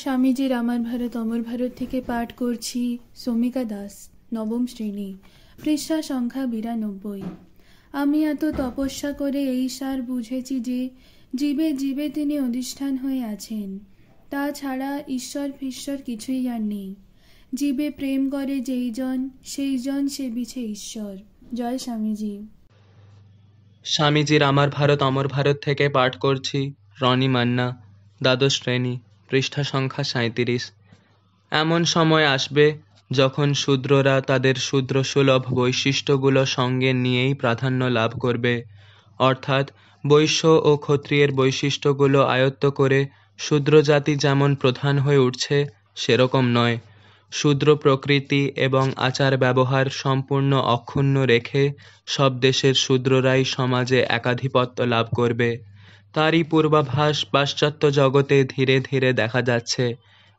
স্বামীজির আমার ভারত অমর ভারত থেকে পাঠ করছি সৌমিকা দাস, নবম শ্রেণী, পৃষ্ঠা সংখ্যা 92। আমি এত তপস্যা করে এই সার বুঝেছি যে জীবে জীবে তিনি অধিষ্ঠান হয়ে আছেন, তাছাড়া ঈশ্বর ফিশ্বর কিছুই আর নেই। জীবে প্রেম করে যেইজন সেইজন সেবিছে ঈশ্বর। জয় স্বামীজি। স্বামীজির আমার ভারত অমর ভারত থেকে পাঠ করছি রনি মান্না, দ্বাদশ শ্রেণী, পৃষ্ঠা সংখ্যা 37। এমন সময় আসবে যখন শূদ্ররা তাদের শূদ্রসুলভ বৈশিষ্ট্যগুলো সঙ্গে নিয়েই প্রাধান্য লাভ করবে, অর্থাৎ বৈশ্য ও ক্ষত্রিয়ের বৈশিষ্ট্যগুলো আয়ত্ত করে শূদ্র জাতি যেমন প্রধান হয়ে উঠছে সেরকম নয়। শূদ্র প্রকৃতি এবং আচার ব্যবহার সম্পূর্ণ অক্ষুণ্ণ রেখে সব দেশের শূদ্ররাই সমাজে একাধিপত্য লাভ করবে। তারই পূর্বাভাস পাশ্চাত্য জগতে ধীরে ধীরে দেখা যাচ্ছে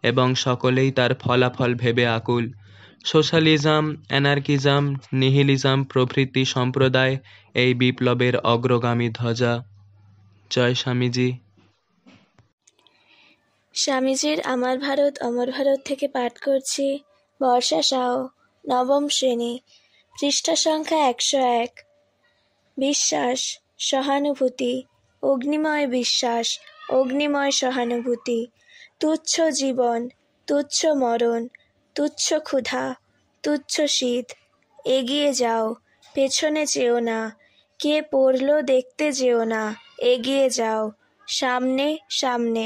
এবং সকলেই তার ফলাফল ভেবে আকুল। সোশ্যালিজম, অ্যানার্কিজম, নিহিলিজম প্রভৃতি সম্প্রদায় এই বিপ্লবের অগ্রগামী ধ্বজা। জয় স্বামীজি। স্বামীজির আমার ভারত অমর ভারত থেকে পাঠ করছি বর্ষা সাহ, নবম শ্রেণী, পৃষ্ঠা সংখ্যা 101। বিশ্বাস, সহানুভূতি, অগ্নিময় বিশ্বাস, অগ্নিময় সহানুভূতি, তুচ্ছ জীবন, তুচ্ছ মরণ, তুচ্ছ ক্ষুধা, তুচ্ছ শীত। এগিয়ে যাও, পেছনে চেও না, কে পড়লো দেখতে যেও না, এগিয়ে যাও, সামনে সামনে।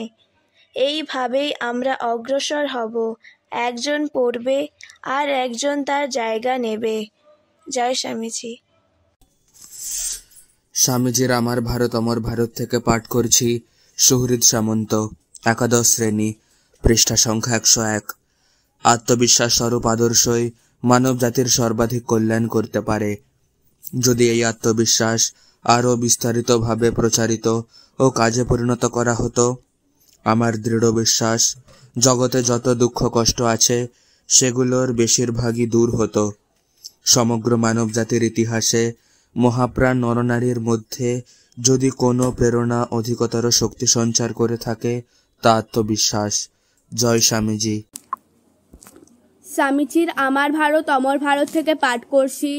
এইভাবেই আমরা অগ্রসর হব, একজন পড়বে আর একজন তার জায়গা নেবে। জয় স্বামীজি। স্বামীজির আমার ভারত অমর ভারত থেকে পাঠ করছি সুহৃদ সামন্ত, একাদশ শ্রেণী, পৃষ্ঠা সংখ্যা 101। আত্মবিশ্বাস স্বরূপ আদর্শই মানব জাতির সর্বাধিক কল্যাণ করতে পারে। যদি এই আত্মবিশ্বাস আরও বিস্তারিতভাবে প্রচারিত ও কাজে পরিণত করা হতো, আমার দৃঢ় বিশ্বাস জগতে যত দুঃখ কষ্ট আছে সেগুলোর বেশিরভাগই দূর হতো। সমগ্র মানব জাতির ইতিহাসে মহাপ্রাণ নরনারীর মধ্যে যদি কোনো প্রেরণা অধিকতর শক্তি সঞ্চার করে থাকে তা আত্মবিশ্বাস। জয় স্বামীজি। স্বামীজির আমার ভারত অমর ভারত থেকে পাঠ করছি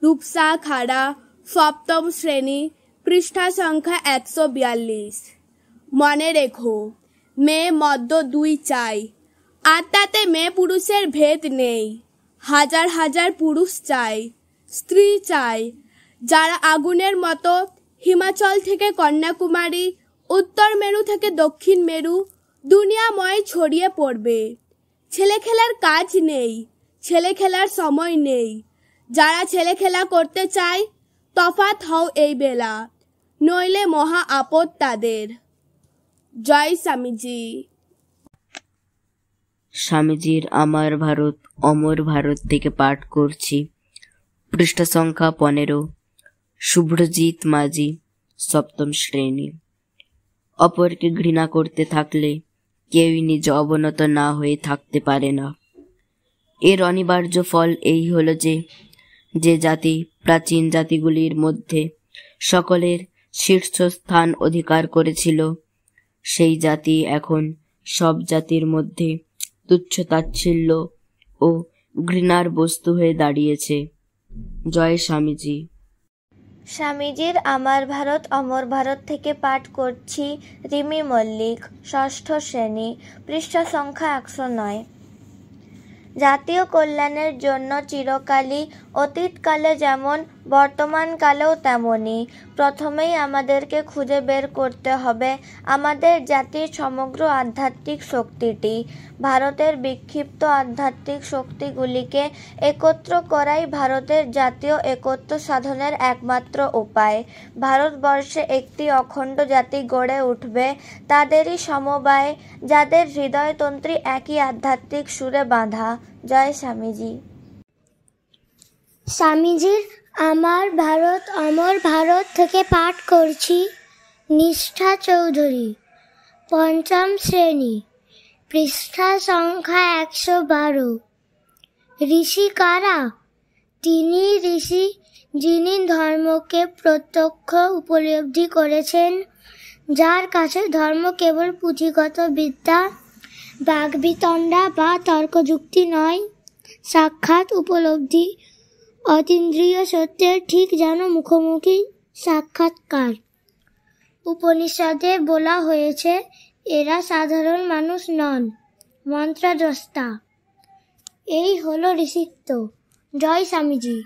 রূপসা খাড়া, সপ্তম শ্রেণী, পৃষ্ঠা সংখ্যা 142। মনে রেখো, মেয়ে মদ্য দুই চাই, আর তাতে মেয়ে পুরুষের ভেদ নেই। হাজার হাজার পুরুষ চাই, স্ত্রী চাই, যারা আগুনের মতো হিমাচল থেকে কন্যাকুমারী, উত্তর মেরু থেকে দক্ষিণ মেরু দুনিয়াময় ছড়িয়ে পড়বে। ছেলে খেলার কাজ নেই, ছেলে খেলার সময় নেই। যারা ছেলে খেলা করতে চায় তফাৎ হও এই বেলা, নইলে মহা আপদ তাদের। জয় স্বামীজি। স্বামীজির আমার ভারত অমর ভারত থেকে পাঠ করছি পৃষ্ঠা সংখ্যা 15। শুভ্রজিৎ মাঝি, সপ্তম শ্রেণী। অপরকে ঘৃণা করতে থাকলে কেউই নিজ অবনত না হয়ে থাকতে পারে না। এর অনিবার্য ফল এই হলো যে যে জাতি প্রাচীন জাতিগুলির মধ্যে সকলের শীর্ষস্থান অধিকার করেছিল, সেই জাতি এখন সব জাতির মধ্যে তুচ্ছ তাচ্ছিল্য ও ঘৃণার বস্তু হয়ে দাঁড়িয়েছে। জয় স্বামীজি। স্বামীজির আমার ভারত অমর ভারত থেকে পাঠ করছি রিমি মল্লিক, ষষ্ঠ শ্রেণী, পৃষ্ঠা সংখ্যা 109। জাতীয় কল্যাণের জন্য চিরকালই, অতীতকালে যেমন বর্তমানকালেও তেমনই, প্রথমেই আমাদেরকে খুঁজে বের করতে হবে আমাদের জাতির সমগ্র আধ্যাত্মিক শক্তিটি। ভারতের বিক্ষিপ্ত আধ্যাত্মিক শক্তিগুলিকে একত্র করাই ভারতের জাতীয় একত্ব সাধনের একমাত্র উপায়। ভারতবর্ষে একটি অখণ্ড জাতি গড়ে উঠবে তাদেরই সমবায়ে, যাদের হৃদয়তন্ত্রী একই আধ্যাত্মিক সুরে বাঁধা। জয় স্বামীজি। স্বামীজির আমার ভারত অমর ভারত থেকে পাঠ করছি নিষ্ঠা চৌধুরী, পঞ্চম শ্রেণী, পৃষ্ঠা সংখ্যা 112। ঋষি কারা? তিনি ঋষি যিনি ধর্মকে প্রত্যক্ষ উপলব্ধি করেছেন, যার কাছে ধর্ম কেবল পুঁথিগত বিদ্যা, বাগ্বিতণ্ডা বা তর্কযুক্তি নয়, সাক্ষাৎ উপলব্ধি, অতীন্দ্রিয় সত্যের ঠিক যেন মুখোমুখি সাক্ষাৎকার। উপনিষদে বলা হয়েছে এরা সাধারণ মানুষ নন, মন্ত্রদ্রষ্টা। এই হলো ঋষিত্ব। জয় স্বামীজি।